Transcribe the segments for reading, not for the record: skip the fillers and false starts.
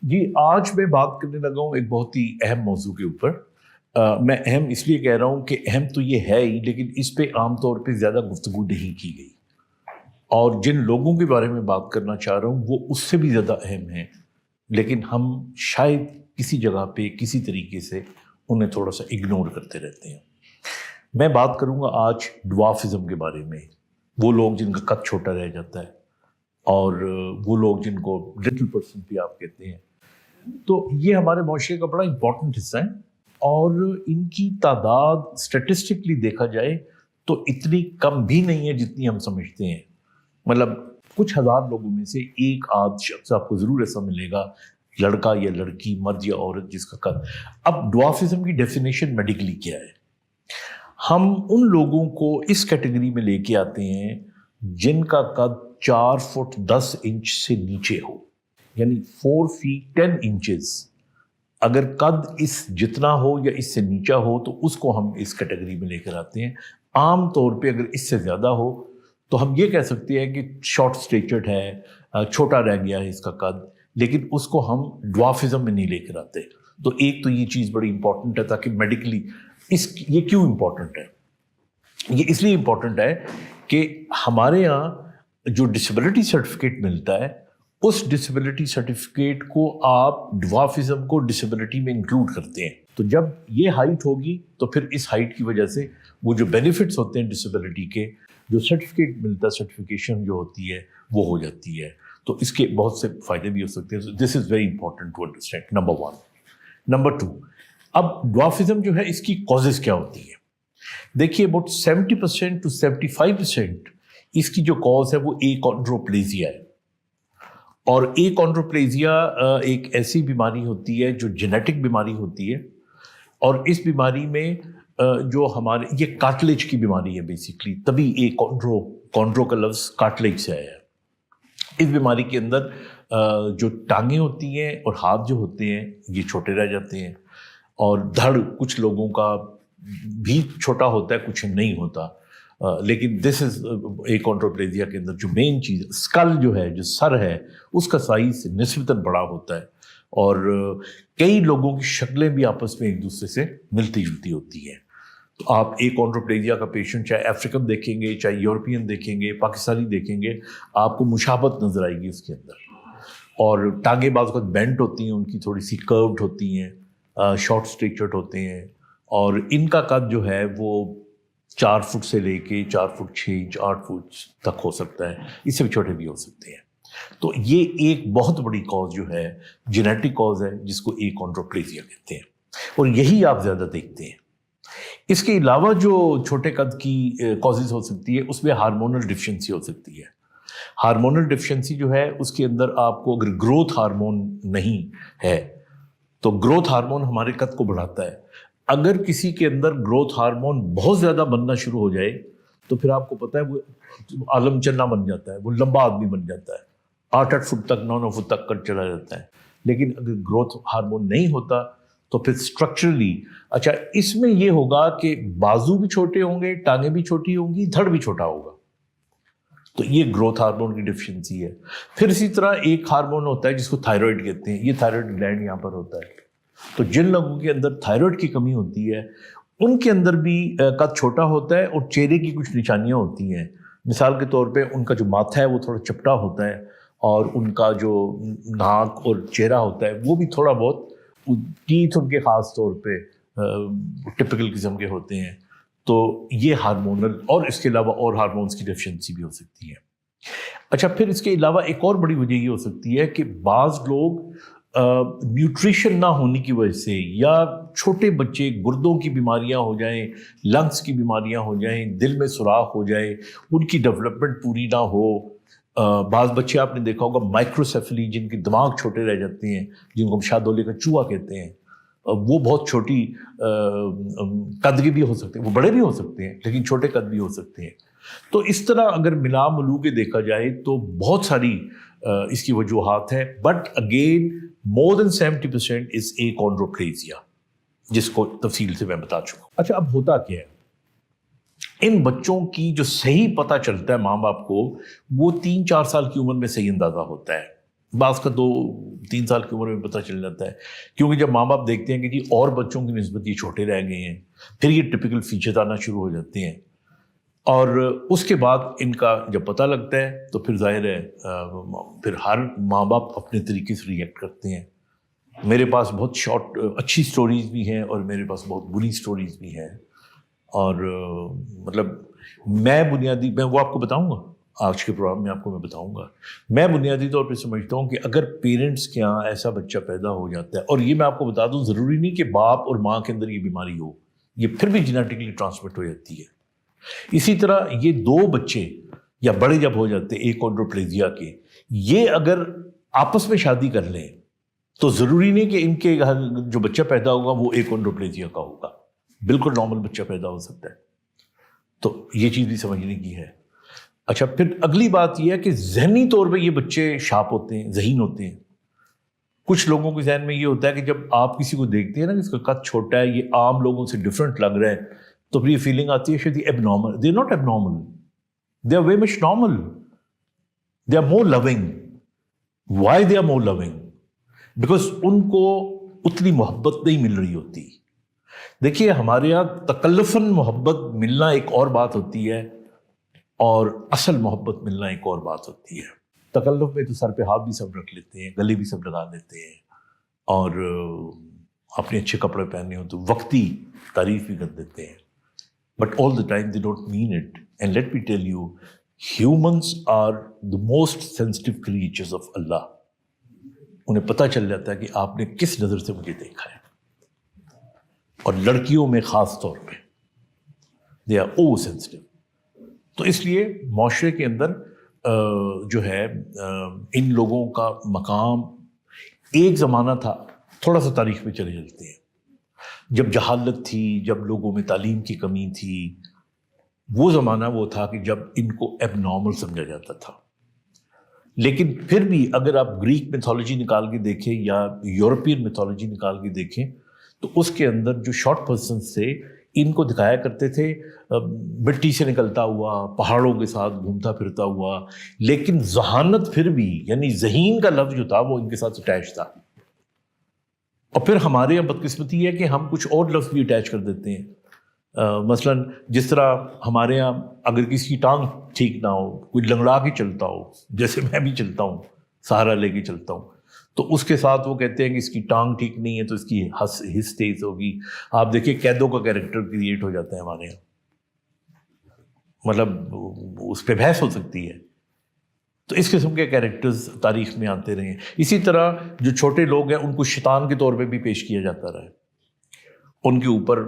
جی آج میں بات کرنے لگا ہوں ایک بہت ہی اہم موضوع کے اوپر۔ میں اہم اس لیے کہہ رہا ہوں کہ اہم تو یہ ہے ہی، لیکن اس پہ عام طور پہ زیادہ گفتگو نہیں کی گئی، اور جن لوگوں کے بارے میں بات کرنا چاہ رہا ہوں وہ اس سے بھی زیادہ اہم ہیں، لیکن ہم شاید کسی جگہ پہ کسی طریقے سے انہیں تھوڑا سا اگنور کرتے رہتے ہیں۔ میں بات کروں گا آج ڈوارفزم کے بارے میں، وہ لوگ جن کا قد چھوٹا رہ جاتا ہے، اور وہ لوگ جن کو لٹل پرسن بھی آپ کہتے ہیں۔ تو یہ ہمارے معاشرے کا بڑا امپورٹنٹ حصہ ہے، اور ان کی تعداد اسٹیٹسٹکلی دیکھا جائے تو اتنی کم بھی نہیں ہے جتنی ہم سمجھتے ہیں۔ مطلب کچھ ہزار لوگوں میں سے ایک آدھ شخص آپ کو ضرور ایسا ملے گا، لڑکا یا لڑکی، مرد یا عورت، جس کا قد۔ اب ڈوارفزم کی ڈیفینیشن میڈیکلی کیا ہے؟ ہم ان لوگوں کو اس کیٹیگری میں لے کے آتے ہیں جن کا قد 4 فٹ 10 انچ سے نیچے ہو، یعنی 4 feet 10 inches۔ اگر قد اس جتنا ہو یا اس سے نیچا ہو تو اس کو ہم اس کیٹیگری میں لے کر آتے ہیں۔ عام طور پہ اگر اس سے زیادہ ہو تو ہم یہ کہہ سکتے ہیں کہ شارٹ اسٹیچرڈ ہے، چھوٹا رہ گیا ہے اس کا قد، لیکن اس کو ہم ڈوارفزم میں نہیں لے کر آتے۔ تو ایک تو یہ چیز بڑی امپورٹنٹ ہے، تاکہ میڈیکلی یہ کیوں امپورٹنٹ ہے؟ یہ اس لیے امپورٹنٹ ہے کہ ہمارے ہاں جو ڈسیبلٹی سرٹیفکیٹ ملتا ہے، اس ڈسیبلٹی سرٹیفکیٹ کو آپ ڈوارفزم کو ڈسیبلٹی میں انکلوڈ کرتے ہیں۔ تو جب یہ ہائٹ ہوگی تو پھر اس ہائٹ کی وجہ سے وہ جو بینیفٹس ہوتے ہیں ڈسیبلٹی کے، جو سرٹیفکیٹ ملتا ہے، سرٹیفکیشن جو ہوتی ہے وہ ہو جاتی ہے۔ تو اس کے بہت سے فائدے بھی ہو سکتے ہیں۔ This is very important to understand, number 1۔ Number 2، اب ڈوارفزم جو ہے اس کی کازز کیا ہوتی ہے؟ دیکھیے اباؤٹ 70% to 75% اس کی جو کاز ہے وہ اکونڈروپلیزیا ہے، اور اکونڈروپلیزیا ایک ایسی بیماری ہوتی ہے جو جینیٹک بیماری ہوتی ہے، اور اس بیماری میں جو ہمارے یہ کارٹلیج کی بیماری ہے بیسیکلی، تبھی کونڈرو کا لفظ کارٹلیج سے آیا ہے۔ اس بیماری کے اندر جو ٹانگیں ہوتی ہیں اور ہاتھ جو ہوتے ہیں یہ چھوٹے رہ جاتے ہیں، اور دھڑ کچھ لوگوں کا بھی چھوٹا ہوتا ہے، کچھ نہیں ہوتا، لیکن دس از اکونڈروپلیزیا کے اندر جو مین چیز، اسکل جو ہے، جو سر ہے، اس کا سائز نسبتاً بڑا ہوتا ہے، اور کئی لوگوں کی شکلیں بھی آپس میں ایک دوسرے سے ملتی جلتی ہوتی ہیں۔ تو آپ اکونڈروپلیزیا کا پیشنٹ چاہے افریقن دیکھیں گے، چاہے یورپین دیکھیں گے، پاکستانی دیکھیں گے، آپ کو مشابہت نظر آئے گی اس کے اندر۔ اور ٹانگیں بعض وقت بینٹ ہوتی ہیں، ان کی تھوڑی سی کروڈ ہوتی ہیں، شارٹ اسٹیچرڈ ہوتے ہیں، اور ان کا قد جو ہے وہ 4 فٹ سے لے کے 4 فٹ 6 انچ 8 فٹ تک ہو سکتا ہے، اس سے بھی چھوٹے بھی ہو سکتے ہیں۔ تو یہ ایک بہت بڑی کاز جو ہے، جینیٹک کاز ہے، جس کو اکونڈروپلیزیا کہتے ہیں، اور یہی آپ زیادہ دیکھتے ہیں۔ اس کے علاوہ جو چھوٹے قد کی کازز ہو سکتی ہے، اس میں ہارمونل ڈیفیشنسی ہو سکتی ہے۔ ہارمونل ڈیفیشنسی جو ہے اس کے اندر آپ کو اگر گروتھ ہارمون نہیں ہے تو گروتھ ہارمون ہمارے قد کو بڑھاتا ہے۔ اگر کسی کے اندر گروتھ ہارمون بہت زیادہ بننا شروع ہو جائے تو پھر آپ کو پتہ ہے وہ عالم چنا بن جاتا ہے، وہ لمبا آدمی بن جاتا ہے، 8 فٹ تک 9 فٹ تک قد چلا جاتا ہے۔ لیکن اگر گروتھ ہارمون نہیں ہوتا تو پھر اسٹرکچرلی، اچھا اس میں یہ ہوگا کہ بازو بھی چھوٹے ہوں گے، ٹانگیں بھی چھوٹی ہوں گی، دھڑ بھی چھوٹا ہوگا۔ تو یہ گروتھ ہارمون کی ڈیفیشنسی ہے۔ پھر اسی طرح ایک ہارمون ہوتا ہے جس کو تھائرائڈ کہتے ہیں، یہ تھائرائڈ گلینڈ یہاں پر ہوتا ہے۔ تو جن لوگوں کے اندر تھائرائڈ کی کمی ہوتی ہے ان کے اندر بھی قد چھوٹا ہوتا ہے، اور چہرے کی کچھ نشانیاں ہوتی ہیں۔ مثال کے طور پہ ان کا جو ماتھا ہے وہ تھوڑا چپٹا ہوتا ہے، اور ان کا جو ناک اور چہرہ ہوتا ہے وہ بھی تھوڑا بہت، ٹیتھ ان کے خاص طور پہ ٹپیکل قسم کے ہوتے ہیں۔ تو یہ ہارمونل، اور اس کے علاوہ اور ہارمونز کی ڈیفیشنسی بھی ہو سکتی ہے۔ اچھا پھر اس کے علاوہ ایک اور بڑی وجہ یہ ہو سکتی ہے کہ بعض لوگ نیوٹریشن نہ ہونے کی وجہ سے، یا چھوٹے بچے گردوں کی بیماریاں ہو جائیں، لنگس کی بیماریاں ہو جائیں، دل میں سوراخ ہو جائے، ان کی ڈیولپمنٹ پوری نہ ہو۔ بعض بچے آپ نے دیکھا ہوگا مائکروسیفلی، جن کے دماغ چھوٹے رہ جاتے ہیں، جن کو ہم شاہدولے کا چوہا کہتے ہیں، وہ بہت چھوٹی قد کے بھی ہو سکتے ہیں، وہ بڑے بھی ہو سکتے ہیں لیکن چھوٹے قد بھی ہو سکتے ہیں۔ تو اس طرح اگر ملا ملو کے دیکھا جائے تو بہت ساری اس کی وجوہات ہیں، بٹ اگین مور دین 70% از اکونڈروپلیزیا، جس کو تفصیل سے میں بتا چکا ہوں۔ اچھا اب ہوتا کیا ہے؟ ان بچوں کی جو صحیح پتہ چلتا ہے ماں باپ کو، وہ 3-4 سال کی عمر میں صحیح اندازہ ہوتا ہے۔ بعض کا 2-3 سال کی عمر میں پتہ چل جاتا ہے، کیونکہ جب ماں باپ دیکھتے ہیں کہ جی اور بچوں کی نسبت یہ چھوٹے رہ گئے ہیں، پھر یہ ٹپیکل فیچرز آنا شروع ہو جاتے ہیں، اور اس کے بعد ان کا جب پتہ لگتا ہے تو پھر ظاہر ہے پھر ہر ماں باپ اپنے طریقے سے ریئیکٹ کرتے ہیں. میرے پاس بہت شارٹ اچھی سٹوریز بھی ہیں اور میرے پاس بہت بری سٹوریز بھی ہیں، اور مطلب میں وہ آپ کو بتاؤں گا آج کے پروگرام میں، آپ کو میں بتاؤں گا. میں بنیادی طور پہ سمجھتا ہوں کہ اگر پیرنٹس کے یہاں ایسا بچہ پیدا ہو جاتا ہے، اور یہ میں آپ کو بتا دوں ضروری نہیں کہ باپ اور ماں کے اندر یہ بیماری ہو، یہ پھر بھی جینیٹکلی ٹرانسمٹ ہو جاتی ہے. اسی طرح یہ 2 بچے یا بڑے جب ہو جاتے ہیں ایکونڈروپلیزیا کے، یہ اگر آپس میں شادی کر لیں تو ضروری نہیں کہ ان کے جو بچہ پیدا ہوگا وہ ایکونڈروپلیزیا کا ہوگا، بالکل نارمل بچہ پیدا ہو سکتا ہے. تو یہ چیز بھی سمجھنے کی ہے. اچھا، پھر اگلی بات یہ ہے کہ ذہنی طور پہ یہ بچے شارپ ہوتے ہیں، ذہین ہوتے ہیں. کچھ لوگوں کے ذہن میں یہ ہوتا ہے کہ جب آپ کسی کو دیکھتے ہیں نا کہ اس کا قد چھوٹا ہے، یہ عام لوگوں سے ڈفرینٹ لگ رہا ہے، تو پھر یہ فیلنگ آتی ہے شاید یہ abnormal. They are not abnormal, they are very much normal. They are more loving. Why they are more loving? Because ان کو اتنی محبت نہیں مل رہی ہوتی. دیکھیے ہمارے یہاں تکلفاً محبت ملنا ایک اور بات ہوتی ہے، اور اصل محبت ملنا ایک اور بات ہوتی ہے. تکلف میں تو سر پہ ہاتھ بھی سب رکھ لیتے ہیں، گلے بھی سب لگا لیتے ہیں، اور اپنے اچھے کپڑے پہننے ہو تو وقتی تعریف بھی کر دیتے ہیں. But all the time they don't mean it. And let me tell you, humans are the most sensitive creatures of Allah. انہیں پتہ چل جاتا ہے کہ آپ نے کس نظر سے مجھے دیکھا ہے، اور لڑکیوں میں خاص طور پہ دے آر اوور سینسٹیو. تو اس لیے معاشرے کے اندر جو ہے ان لوگوں کا مقام ایک زمانہ تھا، تھوڑا سا تاریخ میں چلے جاتے ہیں، جب جہالت تھی، جب لوگوں میں تعلیم کی کمی تھی. وہ زمانہ وہ تھا کہ جب ان کو ایب نارمل سمجھا جاتا تھا. لیکن پھر بھی اگر آپ گریک میتھولوجی نکال کے دیکھیں یا یورپین میتھولوجی نکال کے دیکھیں تو اس کے اندر جو شارٹ پرسنس تھے ان کو دکھایا کرتے تھے مٹی سے نکلتا ہوا، پہاڑوں کے ساتھ گھومتا پھرتا ہوا، لیکن ذہانت پھر بھی، یعنی ذہین کا لفظ جو تھا وہ ان کے ساتھ اٹیچ تھا. اور پھر ہمارے یہاں بدقسمتی ہے کہ ہم کچھ اور لفظ بھی اٹیچ کر دیتے ہیں. مثلاً جس طرح ہمارے یہاں اگر کسی کی ٹانگ ٹھیک نہ ہو، کوئی لنگڑا کے چلتا ہو، جیسے میں بھی چلتا ہوں، سہارا لے کے چلتا ہوں، تو اس کے ساتھ وہ کہتے ہیں کہ اس کی ٹانگ ٹھیک نہیں ہے تو اس کی ہس تیز ہوگی. آپ دیکھیے قیدوں کا کیریکٹر کریٹ ہو جاتا ہے ہمارے یہاں، مطلب اس پہ بحث ہو سکتی ہے. تو اس قسم کے کیریکٹرز تاریخ میں آتے رہے ہیں. اسی طرح جو چھوٹے لوگ ہیں ان کو شیطان کے طور پہ بھی پیش کیا جاتا رہا ہے، ان کے اوپر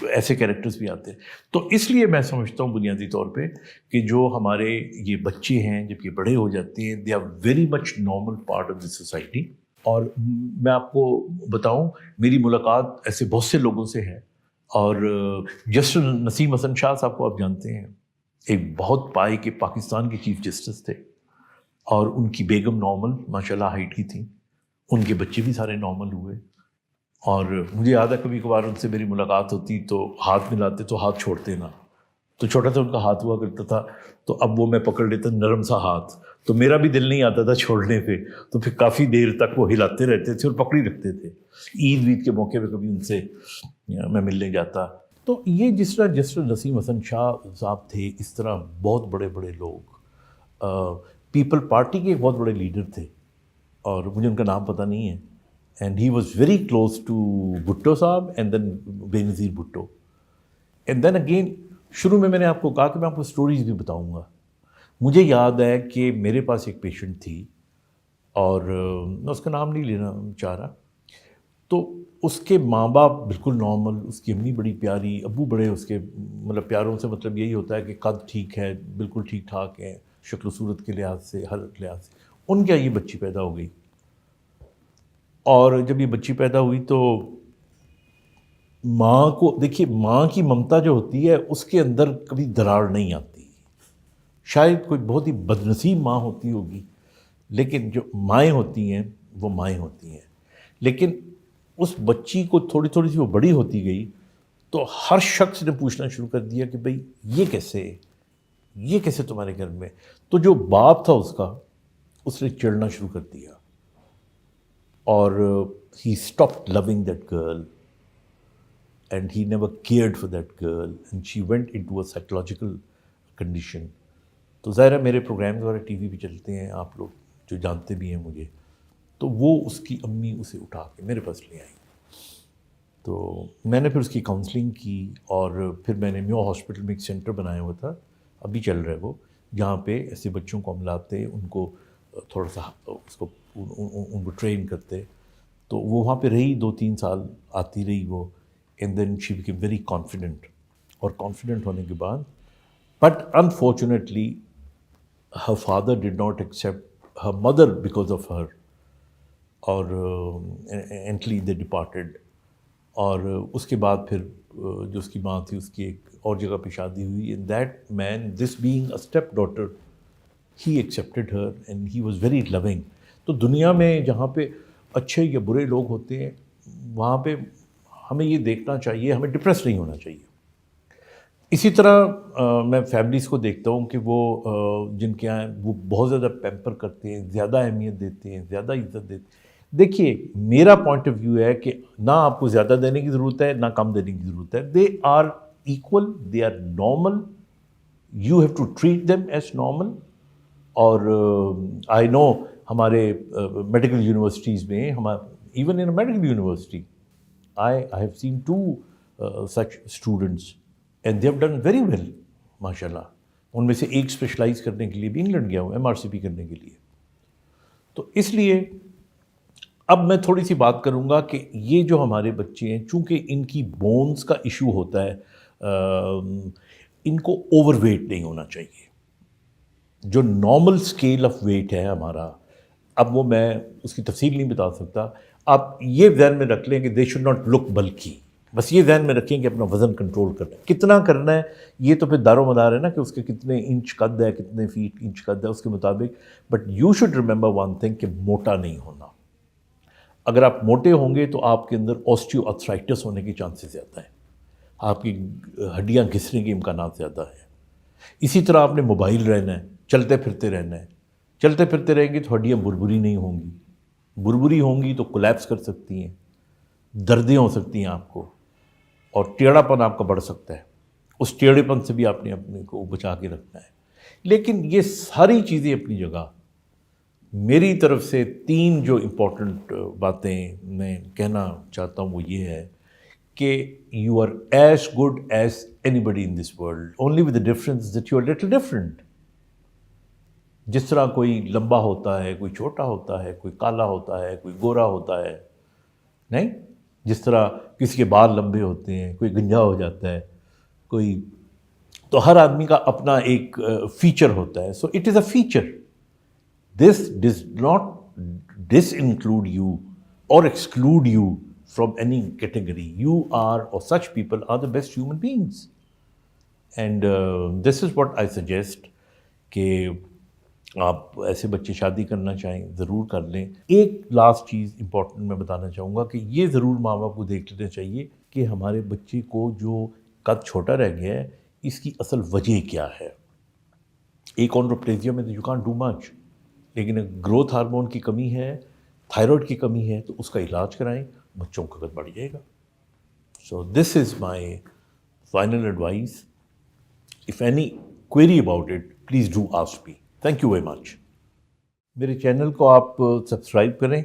ایسے کیریکٹرز بھی آتے ہیں. تو اس لیے میں سمجھتا ہوں بنیادی طور پہ کہ جو ہمارے یہ بچے ہیں جب یہ بڑے ہو جاتے ہیں، they are very much normal part of the society. اور میں آپ کو بتاؤں، میری ملاقات ایسے بہت سے لوگوں سے ہے، اور جسٹس نسیم حسن شاہ صاحب کو آپ جانتے ہیں، ایک بہت پائے کے پاکستان کے چیف جسٹس تھے، اور ان کی بیگم نارمل ماشاءاللہ ہائٹ کی تھیں، ان کے بچے بھی سارے نارمل ہوئے. اور مجھے یاد ہے کبھی کبھار ان سے میری ملاقات ہوتی تو ہاتھ ملاتے تو ہاتھ چھوڑتے نہ، تو چھوٹا سا ان کا ہاتھ ہوا کرتا تھا، تو اب وہ میں پکڑ لیتا نرم سا ہاتھ، تو میرا بھی دل نہیں آتا تھا چھوڑنے پہ، تو پھر کافی دیر تک وہ ہلاتے رہتے تھے اور پکڑی رکھتے تھے. عید وید کے موقع پہ کبھی ان سے میں ملنے جاتا. تو یہ جس طرح جسٹس نسیم حسن شاہ صاحب تھے، اس طرح بہت بڑے بڑے لوگ، پیپل پارٹی کے ایک بہت بڑے لیڈر تھے، اور مجھے ان کا نام پتہ نہیں ہے. And he was very close to Bhutto صاحب and then Benazir Bhutto. And then again شروع میں نے آپ کو کہا کہ میں آپ کو سٹوریز بھی بتاؤں گا. مجھے یاد ہے کہ میرے پاس ایک پیشنٹ تھی، اور میں اس کا نام نہیں لینا چاہ رہا، تو اس کے ماں باپ بالکل نارمل، اس کی امی بڑی پیاری، ابو بڑے اس کے، مطلب پیاروں سے مطلب یہی ہوتا ہے کہ قد ٹھیک ہے، بالکل ٹھیک ٹھاک ہے شکل و صورت کے لحاظ سے، ہر لحاظ سے. ان کے یہ بچی پیدا ہو گئی، اور جب یہ بچی پیدا ہوئی تو ماں کو دیکھیے، ماں کی ممتا جو ہوتی ہے اس کے اندر کبھی درار نہیں آتی. شاید کوئی بہت ہی بدنصیب ماں ہوتی ہوگی، لیکن جو مائیں ہوتی ہیں وہ مائیں ہوتی ہیں. لیکن اس بچی کو تھوڑی تھوڑی سی وہ بڑی ہوتی گئی تو ہر شخص نے پوچھنا شروع کر دیا کہ بھئی یہ کیسے تمہارے گھر میں. تو جو باپ تھا اس کا، اس نے چڑھنا شروع کر دیا اور he stopped loving that girl and he never cared for that girl and she went into a psychological condition. تو ظاہر ہے میرے پروگرامز وغیرہ ٹی وی پہ چلتے ہیں, آپ لوگ جو جانتے بھی ہیں مجھے, تو وہ اس کی امی اسے اٹھا کے میرے پاس لے آئیں. تو میں نے پھر اس کی کاؤنسلنگ کی اور پھر میں نے میو ہاسپٹل میں ایک سینٹر بنایا ہوا تھا, ابھی چل رہا ہے وہ, جہاں پہ ایسے بچوں کو ہم لاتے, ان کو تھوڑا سا اس کو ان کو ٹرین کرتے. تو وہ وہاں پہ رہی 2-3 سال, آتی رہی وہ, and then she became very confident. اور کانفیڈنٹ ہونے کے بعد, but unfortunately her father did not accept her mother because of her, اور eventually they departed. اور اس کے بعد پھر جو اس کی ماں تھی اس کی ایک اور جگہ پہ شادی ہوئی, and that man, this being a step daughter, he accepted her and he was very loving. تو دنیا میں جہاں پہ اچھے یا برے لوگ ہوتے ہیں, وہاں پہ ہمیں یہ دیکھنا چاہیے, ہمیں ڈپریس نہیں ہونا چاہیے. اسی طرح میں فیملیز کو دیکھتا ہوں کہ وہ جن کے یہاں وہ بہت زیادہ پیمپر کرتے ہیں, زیادہ اہمیت دیتے ہیں, زیادہ عزت دیتے ہیں. دیکھیے میرا پوائنٹ آف ویو ہے کہ نہ آپ کو زیادہ دینے کی ضرورت ہے نہ کم دینے کی ضرورت ہے. They are equal, they are normal, you have to treat them as normal. اور آئی نو ہمارے میڈیکل یونیورسٹیز میں, even in medical university I have seen 2 such students and they have done very well, ماشاء اللہ. ان میں سے ایک specialize کرنے کے لیے بھی انگلینڈ گیا ہوں, MRCP کرنے کے لیے. تو اس لیے اب میں تھوڑی سی بات کروں گا کہ یہ جو ہمارے بچے ہیں, چونکہ ان کی بونز کا ایشو ہوتا ہے, ان کو اوور ویٹ نہیں ہونا چاہیے. جو نارمل اسکیل آف ویٹ ہے ہمارا, اب وہ میں اس کی تفصیل نہیں بتا سکتا. آپ یہ ذہن میں رکھ لیں کہ دے شوڈ ناٹ لک بلکی. بس یہ ذہن میں رکھیں کہ اپنا وزن کنٹرول کرنا ہے. کتنا کرنا ہے یہ تو پھر دار و مدار ہے نا, کہ اس کے کتنے انچ قد ہے, کتنے فیٹ انچ قد ہے, اس کے مطابق. But you should remember one thing کہ موٹا نہیں ہونا. اگر آپ موٹے ہوں گے تو آپ کے اندر آسٹیو آرتھرائٹس ہونے کے چانسز زیادہ ہیں, آپ کی ہڈیاں گھسنے کے امکانات زیادہ ہیں. اسی طرح آپ نے موبائل رہنا ہے, چلتے پھرتے رہنا ہے. چلتے پھرتے رہیں گے تو ہڈیاں بربری نہیں ہوں گی, بربری ہوں گی تو کولیپس کر سکتی ہیں, دردیں ہو سکتی ہیں آپ کو, اور ٹیڑھا پن آپ کا بڑھ سکتا ہے. اس ٹیڑھے پن سے بھی آپ نے اپنے کو بچا کے رکھنا ہے. لیکن یہ ساری چیزیں اپنی جگہ. میری طرف سے 3 جو امپورٹنٹ باتیں میں کہنا چاہتا ہوں وہ یہ ہے کہ you are as good as anybody in this world, only with the difference that you are little different. جس طرح کوئی لمبا ہوتا ہے, کوئی چھوٹا ہوتا ہے, کوئی کالا ہوتا ہے, کوئی گورا ہوتا ہے, نہیں, جس طرح کسی کے بال لمبے ہوتے ہیں, کوئی گنجا ہو جاتا ہے, کوئی, تو ہر آدمی کا اپنا ایک فیچر ہوتا ہے. So it is a feature. This does not disinclude you or exclude you from any category. You are or such people are the best human beings. And this is what I suggest کہ آپ ایسے بچے شادی کرنا چاہیں ضرور کر لیں. ایک لاسٹ چیز امپورٹنٹ میں بتانا چاہوں گا کہ یہ ضرور ماں باپ کو دیکھ لینا چاہیے کہ ہمارے بچے کو جو قد چھوٹا رہ گیا ہے اس کی اصل وجہ کیا ہے. ایک اکونڈروپلیزیا میں یو کانٹ ڈو مچ, لیکن گروتھ ہارمون کی کمی ہے, تھائرائڈ کی کمی ہے, تو اس کا علاج کرائیں, بچوں کا قد بڑھ جائے گا. So this is my final advice. If any query about it please do ask me. Thank you very much. میرے چینل کو آپ سبسکرائب کریں,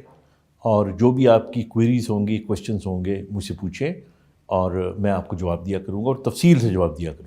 اور جو بھی آپ کی کوئریز ہوں گی, کویشچنز ہوں گے, مجھ سے پوچھیں, اور میں آپ کو جواب دیا کروں گا, اور تفصیل سے جواب دیا کروں گا.